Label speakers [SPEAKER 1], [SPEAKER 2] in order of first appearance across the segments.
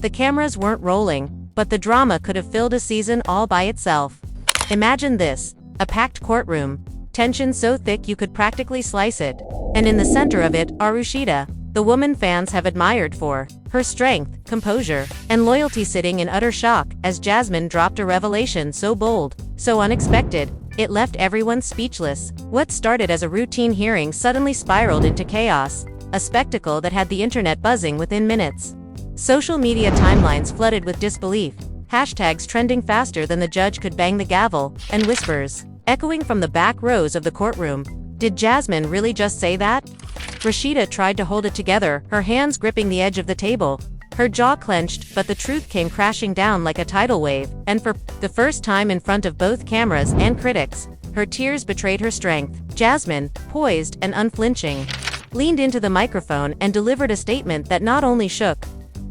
[SPEAKER 1] The cameras weren't rolling, but the drama could have filled a season all by itself. Imagine this: a packed courtroom, tension so thick you could practically slice it. And in the center of it, Rasheeda, the woman fans have admired for her strength, composure, and loyalty, sitting in utter shock as Jasmine dropped a revelation so bold, so unexpected, it left everyone speechless. What started as a routine hearing suddenly spiraled into chaos, a spectacle that had the internet buzzing within minutes. Social media timelines flooded with disbelief, hashtags trending faster than the judge could bang the gavel, and whispers echoing from the back rows of the courtroom. Did Jasmine really just say that? Rasheeda tried to hold it together, her hands gripping the edge of the table. Her jaw clenched, but the truth came crashing down like a tidal wave, and for the first time in front of both cameras and critics, her tears betrayed her strength. Jasmine, poised and unflinching, leaned into the microphone and delivered a statement that not only shook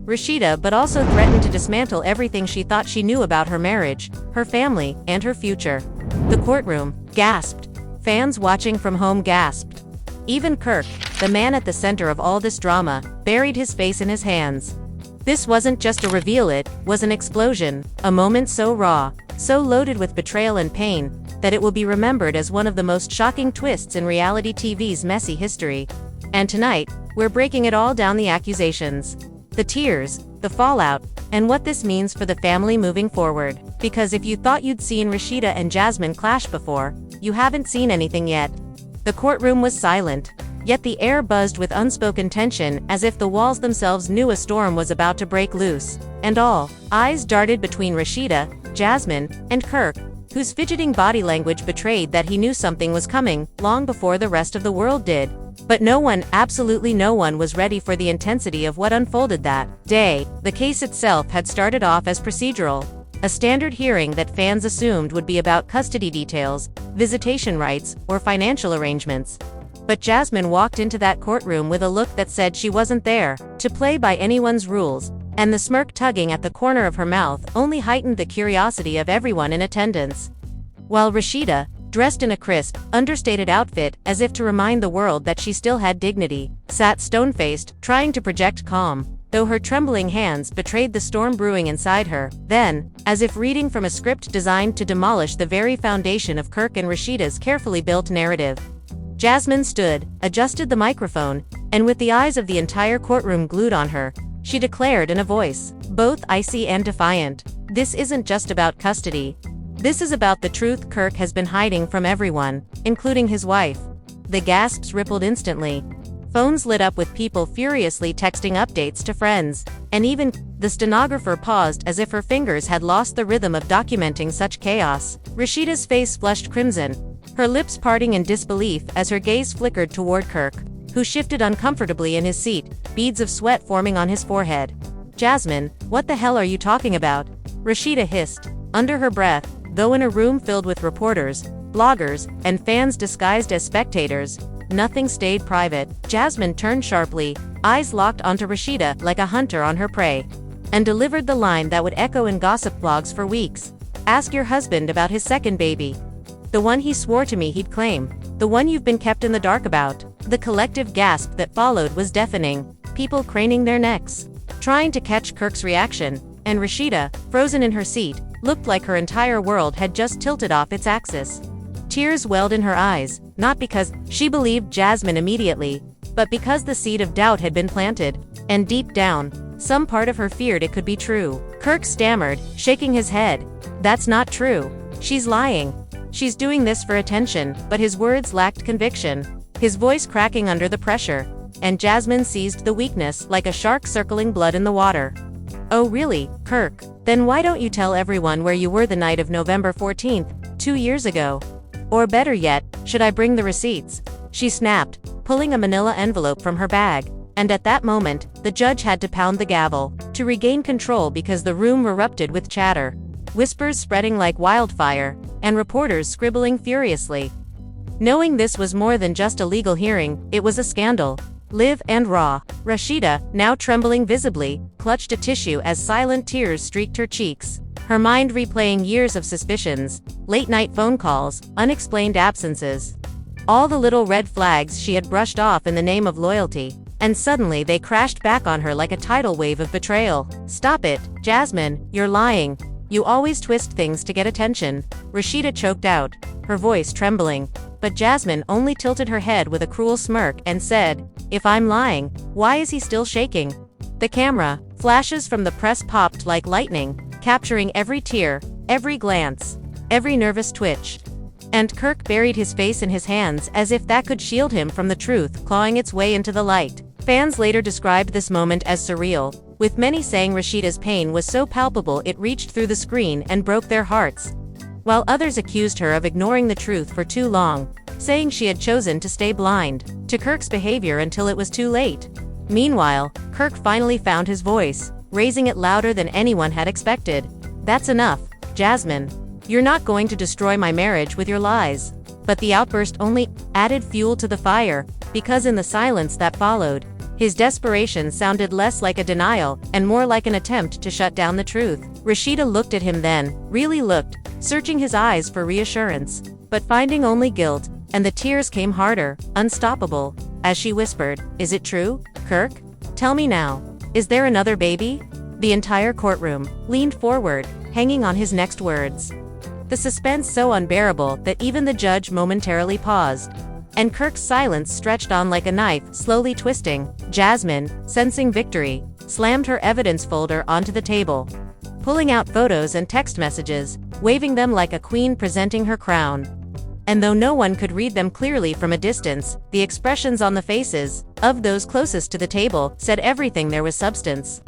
[SPEAKER 1] Rasheeda but also threatened to dismantle everything she thought she knew about her marriage, her family, and her future. The courtroom gasped. Fans watching from home gasped. Even Kirk, the man at the center of all this drama, buried his face in his hands. This wasn't just a reveal, it was an explosion, a moment so raw, so loaded with betrayal and pain, that it will be remembered as one of the most shocking twists in reality TV's messy history. And tonight, we're breaking it all down: the accusations, the tears, the fallout, and what this means for the family moving forward. Because if you thought you'd seen Rasheeda and Jasmine clash before, you haven't seen anything yet. The courtroom was silent, yet the air buzzed with unspoken tension, as if the walls themselves knew a storm was about to break loose. And all eyes darted between Rasheeda, Jasmine, and Kirk, whose fidgeting body language betrayed that he knew something was coming, long before the rest of the world did. But no one, absolutely no one, was ready for the intensity of what unfolded that day. The case itself had started off as procedural, a standard hearing that fans assumed would be about custody details, visitation rights, or financial arrangements. But Jasmine walked into that courtroom with a look that said she wasn't there to play by anyone's rules, and the smirk tugging at the corner of her mouth only heightened the curiosity of everyone in attendance. While Rasheeda, dressed in a crisp, understated outfit as if to remind the world that she still had dignity, sat stone-faced, trying to project calm, though her trembling hands betrayed the storm brewing inside her. Then, as if reading from a script designed to demolish the very foundation of Kirk and Rasheeda's carefully built narrative, Jasmine stood, adjusted the microphone, and with the eyes of the entire courtroom glued on her, she declared in a voice both icy and defiant, "This isn't just about custody. This is about the truth Kirk has been hiding from everyone, including his wife." The gasps rippled instantly. Phones lit up with people furiously texting updates to friends, and even the stenographer paused as if her fingers had lost the rhythm of documenting such chaos. Rasheeda's face flushed crimson, her lips parting in disbelief as her gaze flickered toward Kirk, who shifted uncomfortably in his seat, beads of sweat forming on his forehead. "Jasmine, what the hell are you talking about?" Rasheeda hissed, under her breath, though in a room filled with reporters, bloggers, and fans disguised as spectators, nothing stayed private. Jasmine turned sharply, eyes locked onto Rasheeda like a hunter on her prey, and delivered the line that would echo in gossip blogs for weeks. "Ask your husband about his second baby. The one he swore to me he'd claim. The one you've been kept in the dark about." The collective gasp that followed was deafening, people craning their necks, trying to catch Kirk's reaction, and Rasheeda, frozen in her seat, looked like her entire world had just tilted off its axis. Tears welled in her eyes, not because she believed Jasmine immediately, but because the seed of doubt had been planted, and deep down, some part of her feared it could be true. Kirk stammered, shaking his head. "That's not true. She's lying. She's doing this for attention," but his words lacked conviction, his voice cracking under the pressure, and Jasmine seized the weakness like a shark circling blood in the water. "Oh really, Kirk? Then why don't you tell everyone where you were the night of November 14th, 2 years ago? Or better yet, should I bring the receipts?" she snapped, pulling a manila envelope from her bag. And at that moment, the judge had to pound the gavel to regain control because the room erupted with chatter, whispers spreading like wildfire, and reporters scribbling furiously. Knowing this was more than just a legal hearing, it was a scandal, live and raw. Rasheeda, now trembling visibly, clutched a tissue as silent tears streaked her cheeks, her mind replaying years of suspicions, late-night phone calls, unexplained absences, all the little red flags she had brushed off in the name of loyalty. And suddenly they crashed back on her like a tidal wave of betrayal. "Stop it, Jasmine, you're lying. You always twist things to get attention," Rasheeda choked out, her voice trembling. But Jasmine only tilted her head with a cruel smirk and said, "If I'm lying, why is he still shaking?" The camera, flashes from the press popped like lightning, capturing every tear, every glance, every nervous twitch. And Kirk buried his face in his hands as if that could shield him from the truth clawing its way into the light. Fans later described this moment as surreal, with many saying Rasheeda's pain was so palpable it reached through the screen and broke their hearts, while others accused her of ignoring the truth for too long, saying she had chosen to stay blind to Kirk's behavior until it was too late. Meanwhile, Kirk finally found his voice, raising it louder than anyone had expected. "That's enough, Jasmine. You're not going to destroy my marriage with your lies." But the outburst only added fuel to the fire, because in the silence that followed, his desperation sounded less like a denial and more like an attempt to shut down the truth. Rasheeda looked at him then, really looked, searching his eyes for reassurance, but finding only guilt, and the tears came harder, unstoppable, as she whispered, "Is it true, Kirk? Tell me now. Is there another baby?" The entire courtroom leaned forward, hanging on his next words. The suspense so unbearable that even the judge momentarily paused. And Kirk's silence stretched on like a knife, slowly twisting. Jasmine, sensing victory, slammed her evidence folder onto the table, pulling out photos and text messages, waving them like a queen presenting her crown. And though no one could read them clearly from a distance, the expressions on the faces of those closest to the table said everything. There was substance.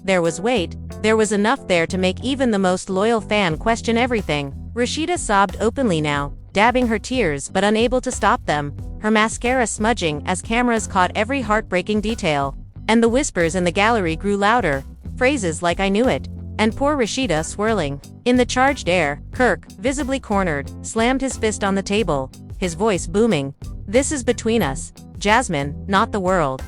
[SPEAKER 1] There was weight. There was enough there to make even the most loyal fan question everything. Rasheeda sobbed openly now, dabbing her tears but unable to stop them, her mascara smudging as cameras caught every heartbreaking detail. And the whispers in the gallery grew louder, phrases like "I knew it," and "poor Rasheeda" swirling. In the charged air, Kirk, visibly cornered, slammed his fist on the table, his voice booming. "This is between us, Jasmine, not the world."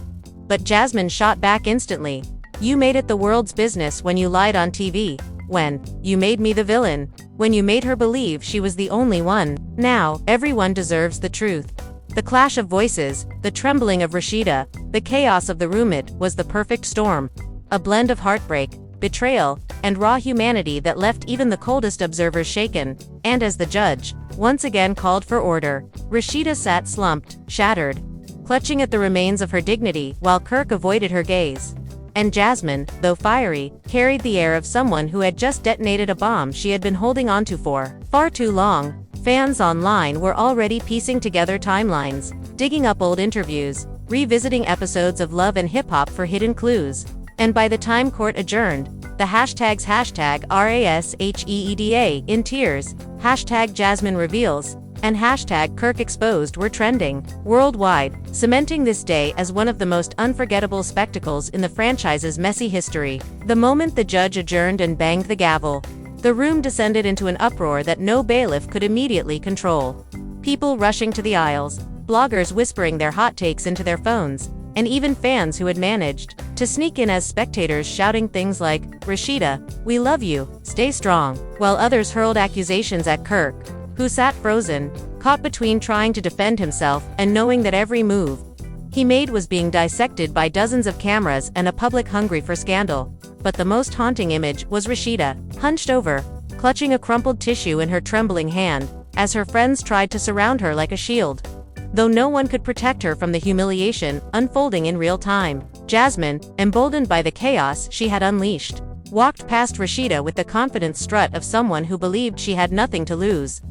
[SPEAKER 1] But Jasmine shot back instantly. "You made it the world's business when you lied on TV. When you made me the villain. When you made her believe she was the only one. Now, everyone deserves the truth." The clash of voices, the trembling of Rasheeda, the chaos of the room, it was the perfect storm. A blend of heartbreak, betrayal, and raw humanity that left even the coldest observers shaken. And as the judge once again called for order, Rasheeda sat slumped, shattered, clutching at the remains of her dignity while Kirk avoided her gaze. And Jasmine, though fiery, carried the air of someone who had just detonated a bomb she had been holding onto for far too long. Fans online were already piecing together timelines, digging up old interviews, revisiting episodes of Love and Hip Hop for hidden clues. And by the time court adjourned, the hashtags #RASHEEDA in tears, #Jasmine reveals, and #Kirk exposed were trending worldwide, cementing this day as one of the most unforgettable spectacles in the franchise's messy history. The moment the judge adjourned and banged the gavel, the room descended into an uproar that no bailiff could immediately control. People rushing to the aisles, bloggers whispering their hot takes into their phones, and even fans who had managed to sneak in as spectators shouting things like, "Rasheeda, we love you, stay strong," while others hurled accusations at Kirk, who sat frozen, caught between trying to defend himself and knowing that every move he made was being dissected by dozens of cameras and a public hungry for scandal. But the most haunting image was Rasheeda, hunched over, clutching a crumpled tissue in her trembling hand, as her friends tried to surround her like a shield. Though no one could protect her from the humiliation unfolding in real time, Jasmine, emboldened by the chaos she had unleashed, walked past Rasheeda with the confident strut of someone who believed she had nothing to lose.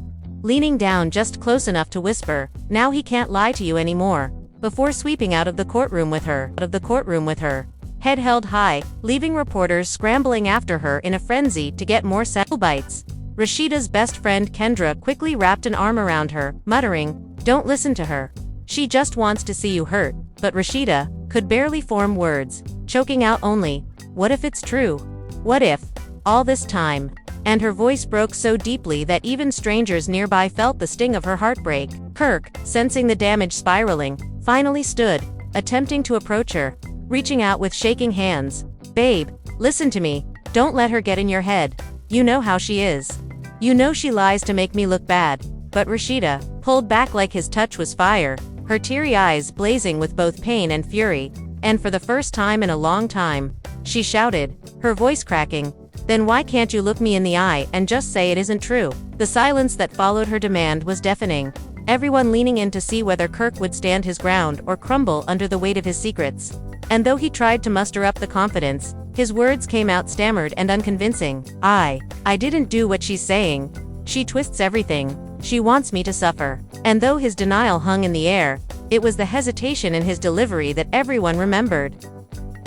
[SPEAKER 1] Leaning down just close enough to whisper, "Now he can't lie to you anymore," before sweeping out of the courtroom with her. Head held high, leaving reporters scrambling after her in a frenzy to get more sound bites. Rasheeda's best friend Kendra quickly wrapped an arm around her, muttering, "Don't listen to her. She just wants to see you hurt." But Rasheeda could barely form words, choking out only, "What if it's true? What if, all this time?" And her voice broke so deeply that even strangers nearby felt the sting of her heartbreak. Kirk, sensing the damage spiraling, finally stood, attempting to approach her, reaching out with shaking hands. "Babe, listen to me. Don't let her get in your head. You know how she is. You know she lies to make me look bad." But Rasheeda pulled back like his touch was fire, her teary eyes blazing with both pain and fury. And for the first time in a long time, she shouted, her voice cracking, "Then why can't you look me in the eye and just say it isn't true?" The silence that followed her demand was deafening. Everyone leaning in to see whether Kirk would stand his ground or crumble under the weight of his secrets. And though he tried to muster up the confidence, his words came out stammered and unconvincing. I didn't do what she's saying. She twists everything. She wants me to suffer." And though his denial hung in the air, it was the hesitation in his delivery that everyone remembered.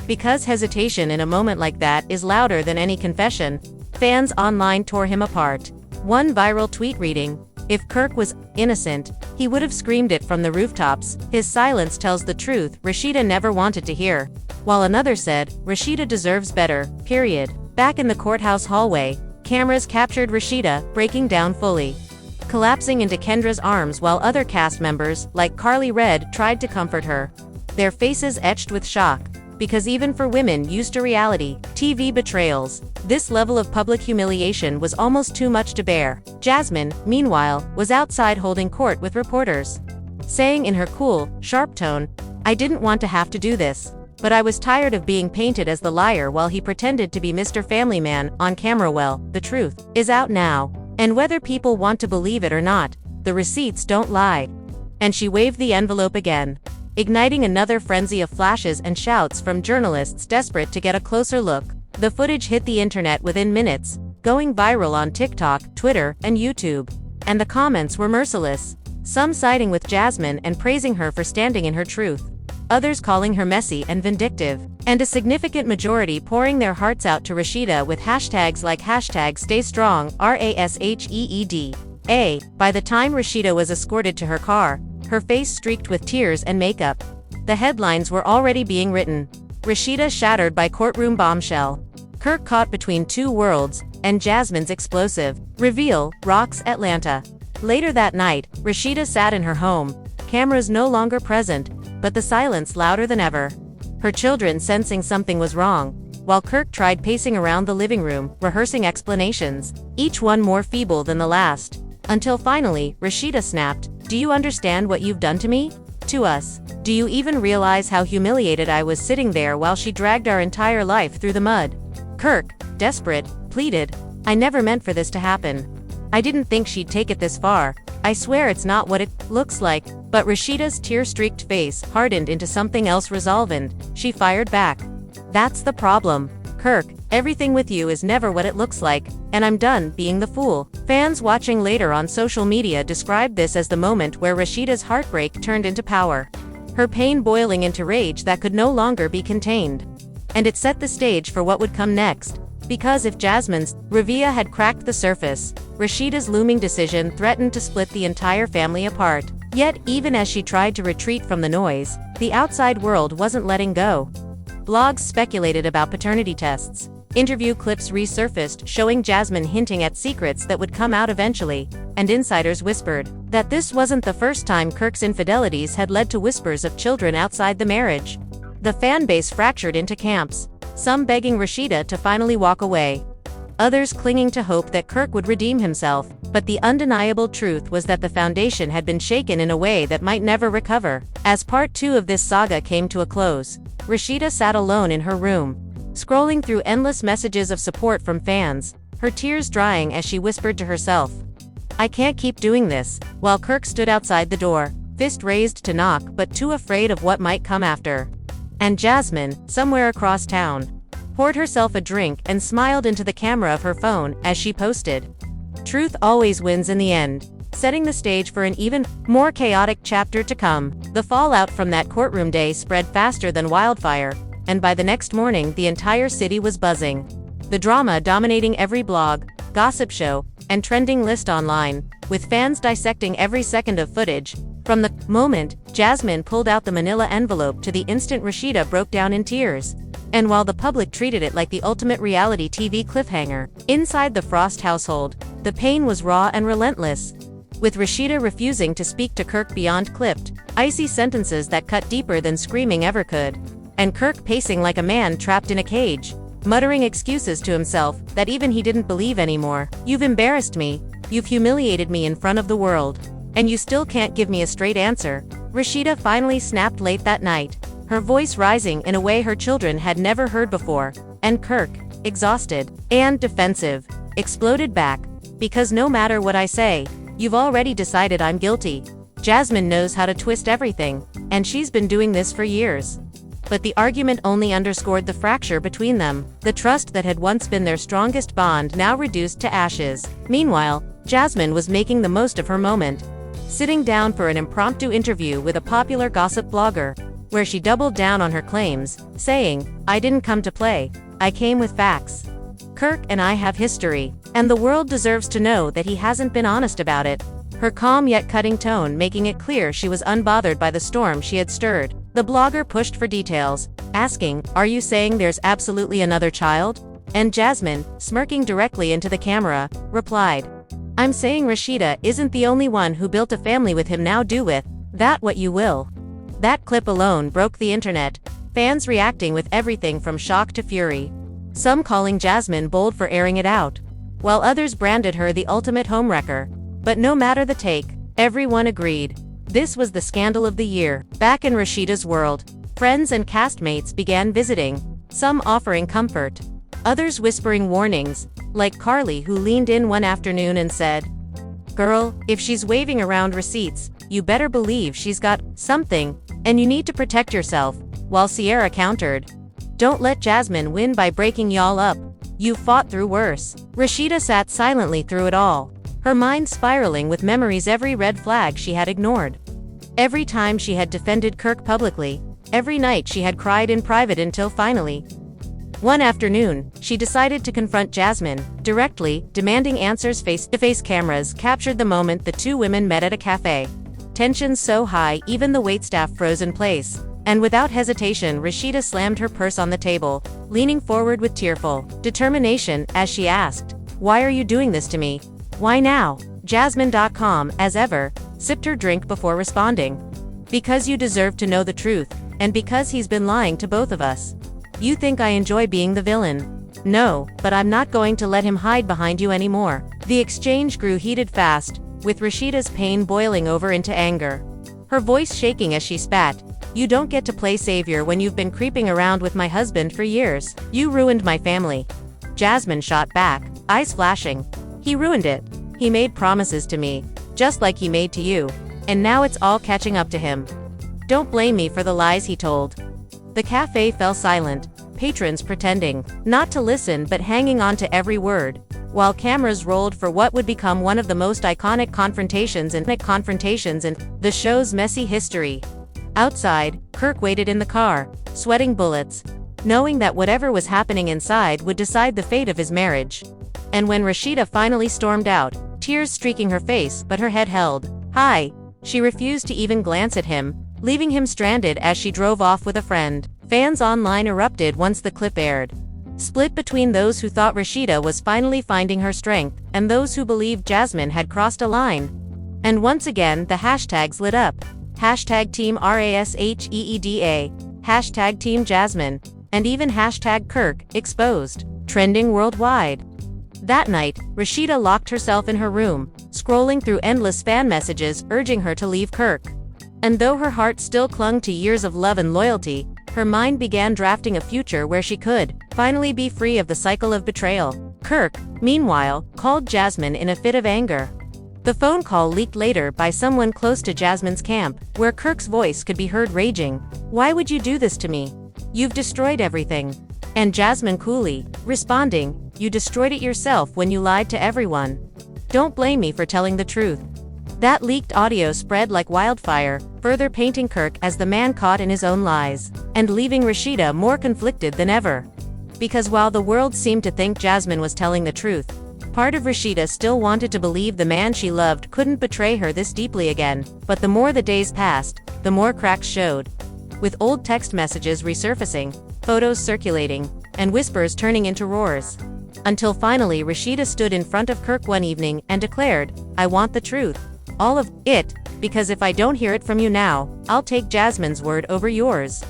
[SPEAKER 1] Because hesitation in a moment like that is louder than any confession, fans online tore him apart. One viral tweet reading, "If Kirk was innocent, he would have screamed it from the rooftops. His silence tells the truth Rasheeda never wanted to hear." While another said, "Rasheeda deserves better, period." Back in the courthouse hallway, cameras captured Rasheeda breaking down fully, collapsing into Kendra's arms while other cast members, like Carly Red, tried to comfort her, their faces etched with shock. Because even for women used to reality TV betrayals, this level of public humiliation was almost too much to bear. Jasmine, meanwhile, was outside holding court with reporters, saying in her cool, sharp tone, "I didn't want to have to do this, but I was tired of being painted as the liar while he pretended to be Mr. Family Man on camera. Well, the truth is out now. And whether people want to believe it or not, the receipts don't lie." And she waved the envelope again, igniting another frenzy of flashes and shouts from journalists desperate to get a closer look. The footage hit the internet within minutes, going viral on TikTok, Twitter, and YouTube. And the comments were merciless, some siding with Jasmine and praising her for standing in her truth, others calling her messy and vindictive, and a significant majority pouring their hearts out to Rasheeda with hashtags like #StayStrong, RASHEED. By the time Rasheeda was escorted to her car, her face streaked with tears and makeup, the headlines were already being written. Rasheeda shattered by courtroom bombshell. Kirk caught between two worlds, and Jasmine's explosive reveal rocks Atlanta. Later that night, Rasheeda sat in her home, cameras no longer present, but the silence louder than ever. Her children sensing something was wrong, while Kirk tried pacing around the living room, rehearsing explanations, each one more feeble than the last. Until finally, Rasheeda snapped, "Do you understand what you've done to me? To us? Do you even realize how humiliated I was sitting there while she dragged our entire life through the mud?" Kirk, desperate, pleaded, "I never meant for this to happen. I didn't think she'd take it this far. I swear it's not what it looks like." But Rasheeda's tear-streaked face hardened into something else resolvent. She fired back, "That's the problem, Kirk. Everything with you is never what it looks like, and I'm done being the fool." Fans watching later on social media described this as the moment where Rasheeda's heartbreak turned into power, her pain boiling into rage that could no longer be contained. And it set the stage for what would come next. Because if Jasmine's reveal had cracked the surface, Rasheeda's looming decision threatened to split the entire family apart. Yet, even as she tried to retreat from the noise, the outside world wasn't letting go. Blogs speculated about paternity tests. Interview clips resurfaced showing Jasmine hinting at secrets that would come out eventually, and insiders whispered that this wasn't the first time Kirk's infidelities had led to whispers of children outside the marriage. The fan base fractured into camps, some begging Rasheeda to finally walk away, others clinging to hope that Kirk would redeem himself. But the undeniable truth was that the foundation had been shaken in a way that might never recover. As part 2 of this saga came to a close, Rasheeda sat alone in her room, scrolling through endless messages of support from fans, her tears drying as she whispered to herself, "I can't keep doing this," while Kirk stood outside the door, fist raised to knock but too afraid of what might come after. And Jasmine, somewhere across town, poured herself a drink and smiled into the camera of her phone as she posted, "Truth always wins in the end," setting the stage for an even more chaotic chapter to come. The fallout from that courtroom day spread faster than wildfire, and by the next morning the entire city was buzzing. The drama dominating every blog, gossip show, and trending list online, with fans dissecting every second of footage. From the moment Jasmine pulled out the manila envelope to the instant Rasheeda broke down in tears. And while the public treated it like the ultimate reality TV cliffhanger, inside the Frost household, the pain was raw and relentless. With Rasheeda refusing to speak to Kirk beyond clipped, icy sentences that cut deeper than screaming ever could. And Kirk pacing like a man trapped in a cage, muttering excuses to himself that even he didn't believe anymore. "You've embarrassed me. You've humiliated me in front of the world. And you still can't give me a straight answer." Rasheeda finally snapped late that night, her voice rising in a way her children had never heard before, and Kirk, exhausted and defensive, exploded back, "Because no matter what I say, you've already decided I'm guilty." Jasmine knows how to twist everything, and she's been doing this for years. But the argument only underscored the fracture between them, the trust that had once been their strongest bond now reduced to ashes. Meanwhile, Jasmine was making the most of her moment, sitting down for an impromptu interview with a popular gossip blogger, where she doubled down on her claims, saying, "I didn't come to play, I came with facts. Kirk and I have history, and the world deserves to know that he hasn't been honest about it." Her calm yet cutting tone making it clear she was unbothered by the storm she had stirred. The blogger pushed for details, asking, "Are you saying there's absolutely another child?" And Jasmine, smirking directly into the camera, replied, "I'm saying Rasheeda isn't the only one who built a family with him. Now do with that what you will." That clip alone broke the internet, fans reacting with everything from shock to fury. Some calling Jasmine bold for airing it out, while others branded her the ultimate homewrecker. But no matter the take, everyone agreed. This was the scandal of the year. Back in Rasheeda's world, friends and castmates began visiting, some offering comfort, others whispering warnings, like Carly, who leaned in one afternoon and said, "Girl, if she's waving around receipts, you better believe she's got something, and you need to protect yourself," while Sierra countered, "Don't let Jasmine win by breaking y'all up. You fought through worse." Rasheeda sat silently through it all, her mind spiraling with memories, every red flag she had ignored, every time she had defended Kirk publicly, every night she had cried in private, until finally, one afternoon, she decided to confront Jasmine directly, demanding answers. Face-to-face cameras captured the moment the two women met at a cafe. Tension so high even the waitstaff froze in place, and without hesitation Rasheeda slammed her purse on the table, leaning forward with tearful determination as she asked, "Why are you doing this to me? Why now?" Jasmine.com, as ever, sipped her drink before responding, "Because you deserve to know the truth, and because he's been lying to both of us. You think I enjoy being the villain? No, but I'm not going to let him hide behind you anymore." The exchange grew heated fast, with Rasheeda's pain boiling over into anger, her voice shaking as she spat, "You don't get to play savior when you've been creeping around with my husband for years. You ruined my family." Jasmine shot back, eyes flashing, "He ruined it. He made promises to me, just like he made to you, and now it's all catching up to him. Don't blame me for the lies he told." The cafe fell silent, patrons pretending not to listen but hanging on to every word, while cameras rolled for what would become one of the most iconic confrontations in the show's messy history. Outside, Kirk waited in the car, sweating bullets, knowing that whatever was happening inside would decide the fate of his marriage. And when Rasheeda finally stormed out, tears streaking her face but her head held high, she refused to even glance at him, leaving him stranded as she drove off with a friend. Fans online erupted once the clip aired, split between those who thought Rasheeda was finally finding her strength, and those who believed Jasmine had crossed a line. And once again the hashtags lit up. Hashtag Team Rasheeda, hashtag Team Jasmine, and even hashtag Kirk exposed, trending worldwide. That night, Rasheeda locked herself in her room, scrolling through endless fan messages urging her to leave Kirk. And though her heart still clung to years of love and loyalty, her mind began drafting a future where she could finally be free of the cycle of betrayal. Kirk, meanwhile, called Jasmine in a fit of anger. The phone call leaked later by someone close to Jasmine's camp, where Kirk's voice could be heard raging, "Why would you do this to me? You've destroyed everything." And Jasmine coolly responding, "You destroyed it yourself when you lied to everyone. Don't blame me for telling the truth." That leaked audio spread like wildfire, further painting Kirk as the man caught in his own lies, and leaving Rasheeda more conflicted than ever. Because while the world seemed to think Jasmine was telling the truth, part of Rasheeda still wanted to believe the man she loved couldn't betray her this deeply again. But the more the days passed, the more cracks showed, with old text messages resurfacing, photos circulating, and whispers turning into roars. Until finally Rasheeda stood in front of Kirk one evening and declared, "I want the truth. All of it, because if I don't hear it from you now, I'll take Jasmine's word over yours."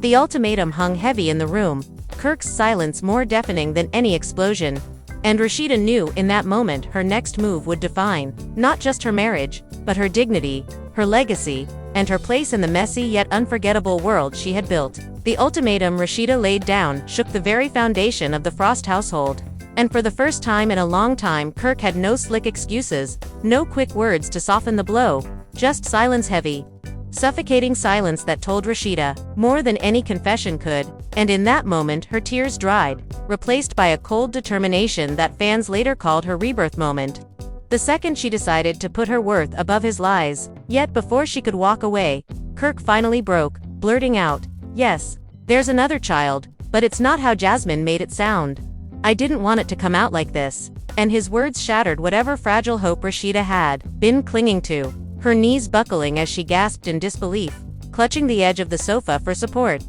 [SPEAKER 1] The ultimatum hung heavy in the room, Kirk's silence more deafening than any explosion. And Rasheeda knew in that moment her next move would define not just her marriage, but her dignity, her legacy, and her place in the messy yet unforgettable world she had built. The ultimatum Rasheeda laid down shook the very foundation of the Frost household. And for the first time in a long time, Kirk had no slick excuses, no quick words to soften the blow, just silence, heavy, suffocating silence that told Rasheeda more than any confession could, and in that moment her tears dried, replaced by a cold determination that fans later called her rebirth moment. The second she decided to put her worth above his lies. Yet before she could walk away, Kirk finally broke, blurting out, "Yes, there's another child, but it's not how Jasmine made it sound. I didn't want it to come out like this." And his words shattered whatever fragile hope Rasheeda had been clinging to, her knees buckling as she gasped in disbelief, clutching the edge of the sofa for support.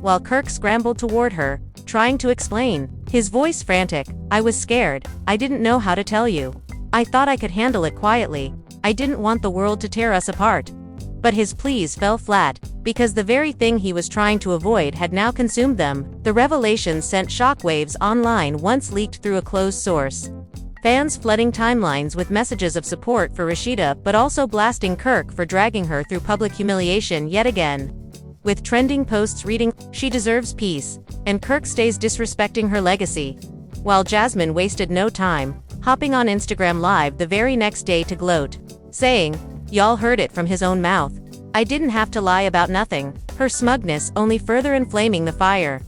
[SPEAKER 1] While Kirk scrambled toward her, trying to explain, his voice frantic, "I was scared, I didn't know how to tell you. I thought I could handle it quietly. I didn't want the world to tear us apart." But his pleas fell flat, because the very thing he was trying to avoid had now consumed them. The revelation sent shockwaves online once leaked through a closed source. Fans flooding timelines with messages of support for Rasheeda but also blasting Kirk for dragging her through public humiliation yet again. With trending posts reading, "She deserves peace," and "Kirk stays disrespecting her legacy." While Jasmine wasted no time, hopping on Instagram Live the very next day to gloat, saying, "Y'all heard it from his own mouth. I didn't have to lie about nothing," her smugness only further inflaming the fire.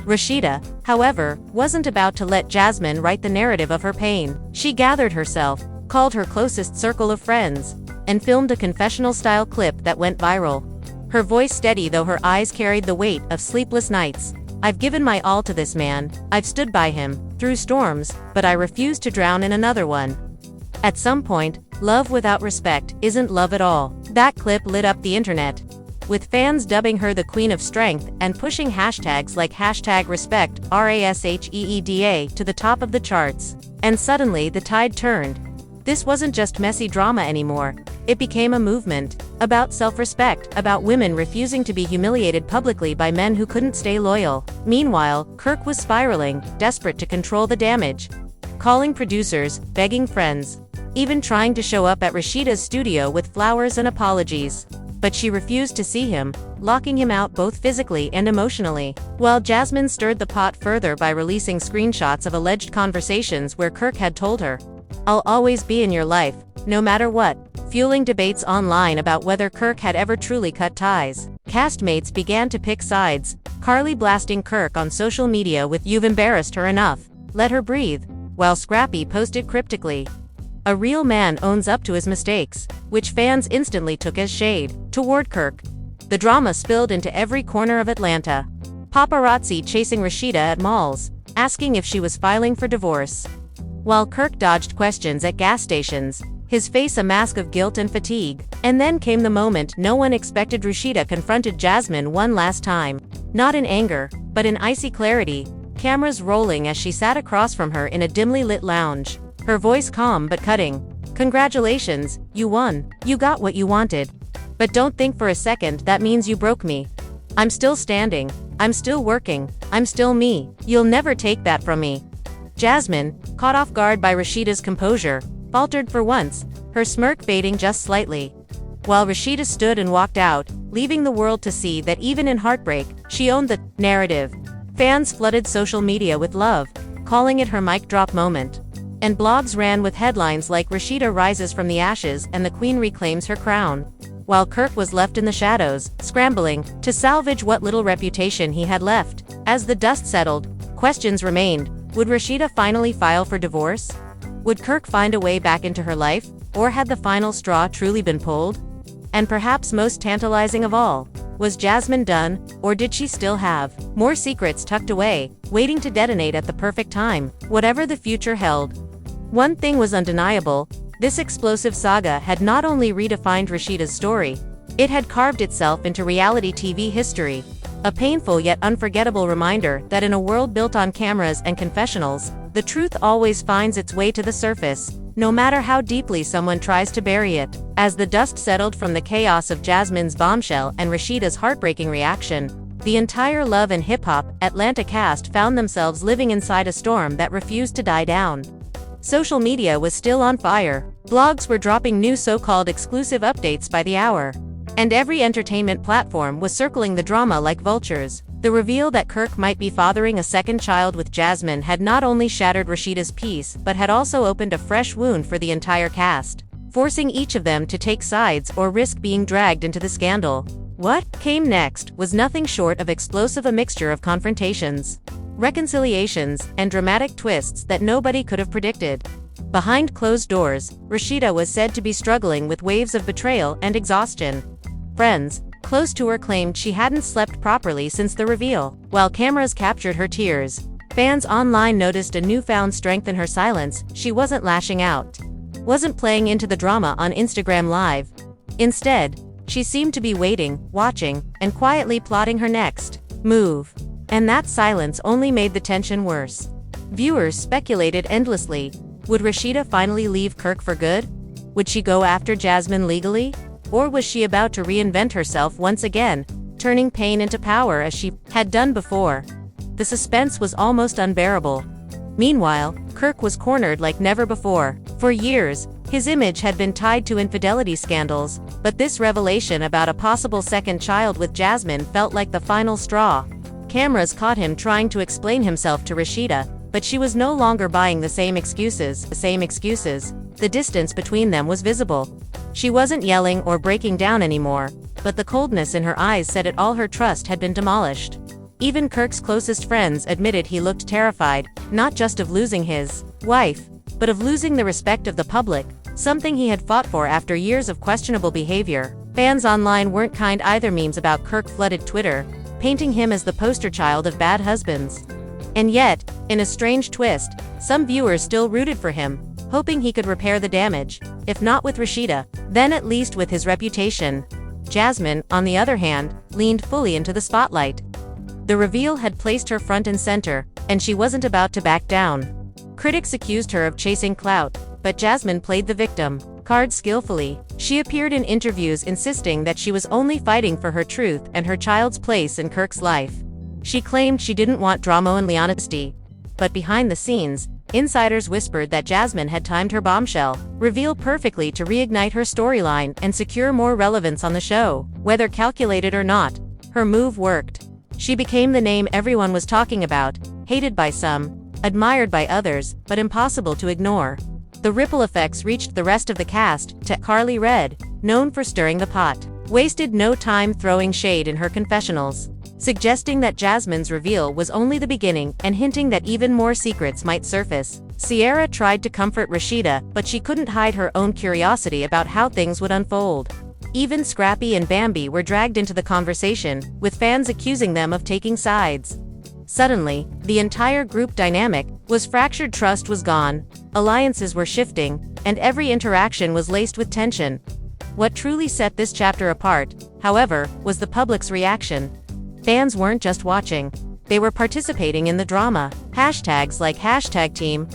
[SPEAKER 1] Rasheeda, however, wasn't about to let Jasmine write the narrative of her pain. She gathered herself, called her closest circle of friends, and filmed a confessional-style clip that went viral. Her voice steady though her eyes carried the weight of sleepless nights. "I've given my all to this man, I've stood by him, through storms, but I refuse to drown in another one. At some point, love without respect isn't love at all." That clip lit up the internet, with fans dubbing her the Queen of Strength and pushing hashtags like #respect RASHEEDA to the top of the charts. And suddenly the tide turned. This wasn't just messy drama anymore. It became a movement, about self-respect, about women refusing to be humiliated publicly by men who couldn't stay loyal. Meanwhile, Kirk was spiraling, desperate to control the damage. Calling producers, begging friends, even trying to show up at Rasheeda's studio with flowers and apologies. But she refused to see him, locking him out both physically and emotionally. While Jasmine stirred the pot further by releasing screenshots of alleged conversations where Kirk had told her, "I'll always be in your life, no matter what," fueling debates online about whether Kirk had ever truly cut ties. Castmates began to pick sides, Carly blasting Kirk on social media with "You've embarrassed her enough, let her breathe," while Scrappy posted cryptically, "A real man owns up to his mistakes," which fans instantly took as shade toward Kirk. The drama spilled into every corner of Atlanta. Paparazzi chasing Rasheeda at malls, asking if she was filing for divorce, while Kirk dodged questions at gas stations, his face a mask of guilt and fatigue. And then came the moment no one expected. Rasheeda confronted Jasmine one last time, not in anger, but in icy clarity, cameras rolling as she sat across from her in a dimly lit lounge, her voice calm but cutting. "Congratulations, you won. You got what you wanted. But don't think for a second that means you broke me. I'm still standing. I'm still working. I'm still me. You'll never take that from me." Jasmine, caught off guard by Rasheeda's composure, faltered for once, her smirk fading just slightly. While Rasheeda stood and walked out, leaving the world to see that even in heartbreak, she owned the narrative. Fans flooded social media with love, calling it her mic drop moment. And blogs ran with headlines like "Rasheeda rises from the ashes and the Queen reclaims her crown," while Kirk was left in the shadows, scrambling to salvage what little reputation he had left. As the dust settled, questions remained. Would Rasheeda finally file for divorce? Would Kirk find a way back into her life, or had the final straw truly been pulled? And perhaps most tantalizing of all, was Jasmine done, or did she still have more secrets tucked away, waiting to detonate at the perfect time? Whatever the future held, one thing was undeniable: this explosive saga had not only redefined Rasheeda's story, it had carved itself into reality TV history. A painful yet unforgettable reminder that in a world built on cameras and confessionals, the truth always finds its way to the surface, no matter how deeply someone tries to bury it. As the dust settled from the chaos of Jasmine's bombshell and Rasheeda's heartbreaking reaction, the entire Love and Hip Hop Atlanta cast found themselves living inside a storm that refused to die down. Social media was still on fire. Blogs were dropping new so-called exclusive updates by the hour. and every entertainment platform was circling the drama like vultures. The reveal that Kirk might be fathering a second child with Jasmine had not only shattered Rasheeda's peace but had also opened a fresh wound for the entire cast, forcing each of them to take sides or risk being dragged into the scandal. What came next was nothing short of explosive, a mixture of confrontations, reconciliations, and dramatic twists that nobody could have predicted. Behind closed doors, Rasheeda was said to be struggling with waves of betrayal and exhaustion. Friends close to her claimed she hadn't slept properly since the reveal. While cameras captured her tears, fans online noticed a newfound strength in her silence. She wasn't lashing out, wasn't playing into the drama on Instagram Live. Instead, she seemed to be waiting, watching, and quietly plotting her next move. And that silence only made the tension worse. Viewers speculated endlessly. Would Rasheeda finally leave Kirk for good? Would she go after Jasmine legally? Or was she about to reinvent herself once again, turning pain into power as she had done before? The suspense was almost unbearable. Meanwhile, Kirk was cornered like never before. For years, his image had been tied to infidelity scandals, but this revelation about a possible second child with Jasmine felt like the final straw. Cameras caught him trying to explain himself to Rasheeda, but she was no longer buying the same excuses. The distance between them was visible. She wasn't yelling or breaking down anymore, but the coldness in her eyes said it all. Her trust had been demolished. Even Kirk's closest friends admitted he looked terrified, not just of losing his wife, but of losing the respect of the public, something he had fought for after years of questionable behavior. Fans online weren't kind either. Memes about Kirk flooded Twitter, painting him as the poster child of bad husbands. And yet, in a strange twist, some viewers still rooted for him, hoping he could repair the damage, if not with Rasheeda, then at least with his reputation. Jasmine, on the other hand, leaned fully into the spotlight. The reveal had placed her front and center, and she wasn't about to back down. Critics accused her of chasing clout, but Jasmine played the victim card skillfully. She appeared in interviews insisting that she was only fighting for her truth and her child's place in Kirk's life. She claimed she didn't want drama and honesty. But behind the scenes, insiders whispered that Jasmine had timed her bombshell reveal perfectly to reignite her storyline and secure more relevance on the show. Whether calculated or not, her move worked. She became the name everyone was talking about, hated by some, admired by others, but impossible to ignore. The ripple effects reached the rest of the cast. Carly Red, known for stirring the pot, wasted no time throwing shade in her confessionals, suggesting that Jasmine's reveal was only the beginning and hinting that even more secrets might surface. Sierra tried to comfort Rasheeda, but she couldn't hide her own curiosity about how things would unfold. Even Scrappy and Bambi were dragged into the conversation, with fans accusing them of taking sides. Suddenly, the entire group dynamic was fractured. Trust was gone, alliances were shifting, and every interaction was laced with tension. What truly set this chapter apart, however, was the public's reaction. Fans weren't just watching, they were participating in the drama. Hashtags like #RASHEEDA,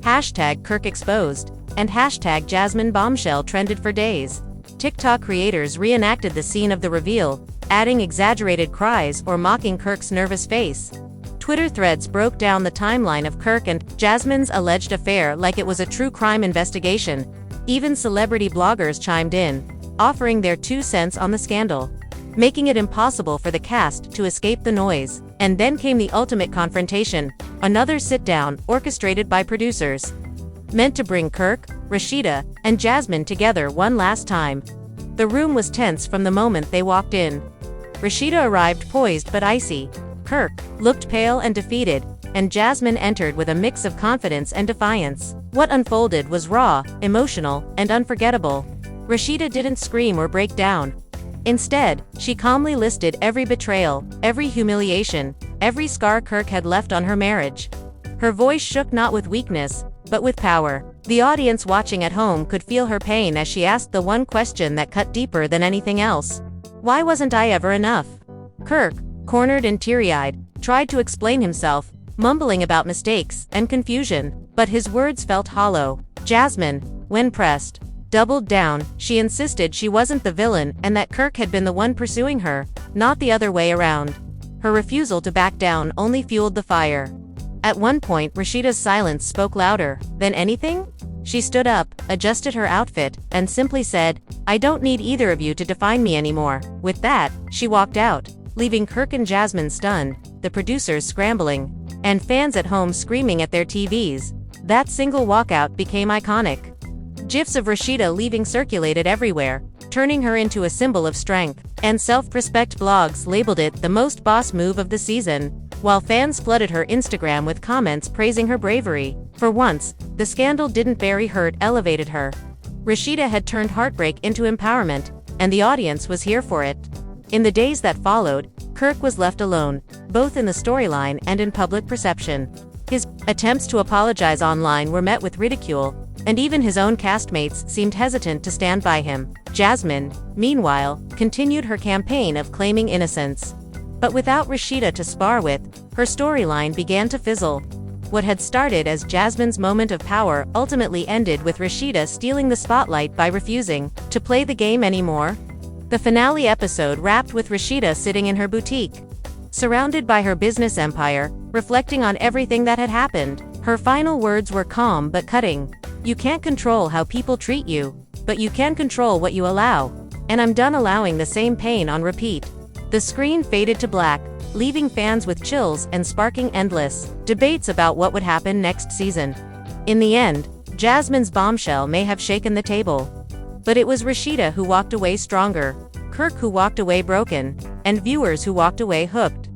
[SPEAKER 1] #KirkExposed, and #JasmineBombshell trended for days. TikTok creators reenacted the scene of the reveal, adding exaggerated cries or mocking Kirk's nervous face. Twitter threads broke down the timeline of Kirk and Jasmine's alleged affair like it was a true crime investigation. Even celebrity bloggers chimed in, offering their 2 cents on the scandal, making it impossible for the cast to escape the noise. And then came the ultimate confrontation, another sit-down orchestrated by producers, meant to bring Kirk, Rasheeda, and Jasmine together one last time. The room was tense from the moment they walked in. Rasheeda arrived poised but icy. Kirk looked pale and defeated, and Jasmine entered with a mix of confidence and defiance. What unfolded was raw, emotional, and unforgettable. Rasheeda didn't scream or break down. Instead, she calmly listed every betrayal, every humiliation, every scar Kirk had left on her marriage. Her voice shook not with weakness, but with power. The audience watching at home could feel her pain as she asked the one question that cut deeper than anything else. Why wasn't I ever enough? Kirk, cornered and teary-eyed, tried to explain himself, mumbling about mistakes and confusion, but his words felt hollow. Jasmine, when pressed, doubled down. She insisted she wasn't the villain and that Kirk had been the one pursuing her, not the other way around. Her refusal to back down only fueled the fire. At one point, Rasheeda's silence spoke louder than anything. She stood up, adjusted her outfit, and simply said, "I don't need either of you to define me anymore." With that, she walked out, leaving Kirk and Jasmine stunned, the producers scrambling, and fans at home screaming at their TVs. That single walkout became iconic. GIFs of Rasheeda leaving circulated everywhere, turning her into a symbol of strength, and self-respect. Blogs labeled it the most boss move of the season, while fans flooded her Instagram with comments praising her bravery. For once, the scandal didn't bury her, it elevated her. Rasheeda had turned heartbreak into empowerment, and the audience was here for it. In the days that followed, Kirk was left alone, both in the storyline and in public perception. His attempts to apologize online were met with ridicule, and even his own castmates seemed hesitant to stand by him. Jasmine, meanwhile, continued her campaign of claiming innocence. But without Rasheeda to spar with, her storyline began to fizzle. What had started as Jasmine's moment of power ultimately ended with Rasheeda stealing the spotlight by refusing to play the game anymore. The finale episode wrapped with Rasheeda sitting in her boutique, surrounded by her business empire, reflecting on everything that had happened. Her final words were calm but cutting. "You can't control how people treat you, but you can control what you allow. And I'm done allowing the same pain on repeat." The screen faded to black, leaving fans with chills and sparking endless debates about what would happen next season. In the end, Jasmine's bombshell may have shaken the table. But it was Rasheeda who walked away stronger, Kirk who walked away broken, and viewers who walked away hooked,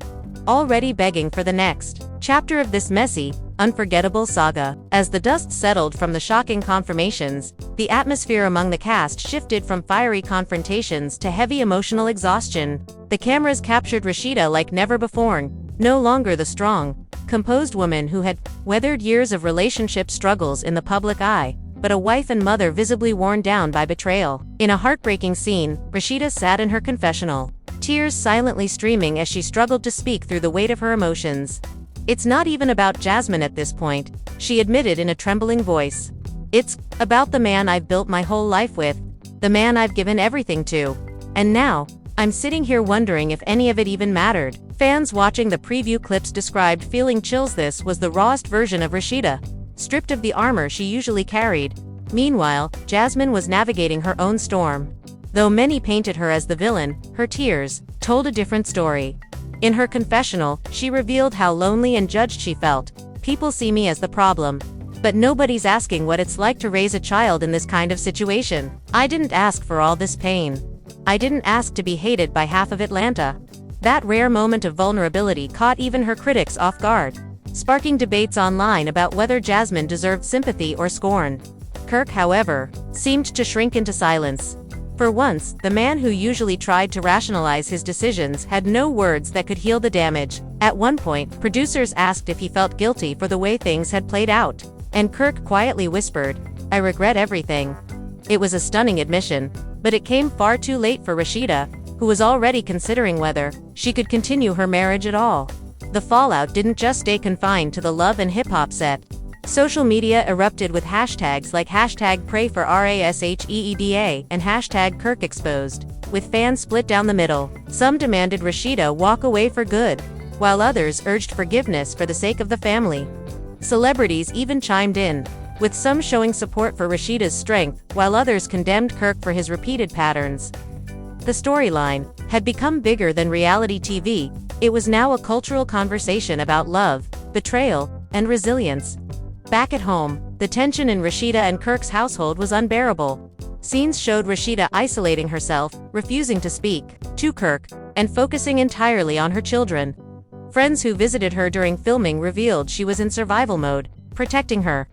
[SPEAKER 1] already begging for the next chapter of this messy, unforgettable saga. As the dust settled from the shocking confirmations, the atmosphere among the cast shifted from fiery confrontations to heavy emotional exhaustion. The cameras captured Rasheeda like never before, no longer the strong, composed woman who had weathered years of relationship struggles in the public eye, but a wife and mother visibly worn down by betrayal. In a heartbreaking scene, Rasheeda sat in her confessional, tears silently streaming as she struggled to speak through the weight of her emotions. "It's not even about Jasmine at this point," she admitted in a trembling voice. "It's about the man I've built my whole life with, the man I've given everything to. And now, I'm sitting here wondering if any of it even mattered." Fans watching the preview clips described feeling chills. This was the rawest version of Rasheeda, stripped of the armor she usually carried. Meanwhile, Jasmine was navigating her own storm. Though many painted her as the villain, her tears told a different story. In her confessional, she revealed how lonely and judged she felt. "People see me as the problem, but nobody's asking what it's like to raise a child in this kind of situation. I didn't ask for all this pain. I didn't ask to be hated by half of Atlanta." That rare moment of vulnerability caught even her critics off guard, sparking debates online about whether Jasmine deserved sympathy or scorn. Kirk, however, seemed to shrink into silence. For once, the man who usually tried to rationalize his decisions had no words that could heal the damage. At one point, producers asked if he felt guilty for the way things had played out, and Kirk quietly whispered, "I regret everything." It was a stunning admission, but it came far too late for Rasheeda, who was already considering whether she could continue her marriage at all. The fallout didn't just stay confined to the love and hip-hop set. Social media erupted with hashtags like #PrayForRasheeda and #KirkExposed, with fans split down the middle. Some demanded Rasheeda walk away for good, while others urged forgiveness for the sake of the family. Celebrities even chimed in, with some showing support for Rasheeda's strength, while others condemned Kirk for his repeated patterns. The storyline had become bigger than reality TV. It was now a cultural conversation about love, betrayal, and resilience. Back at home, the tension in Rasheeda and Kirk's household was unbearable. Scenes showed Rasheeda isolating herself, refusing to speak to Kirk, and focusing entirely on her children. Friends who visited her during filming revealed she was in survival mode, protecting her.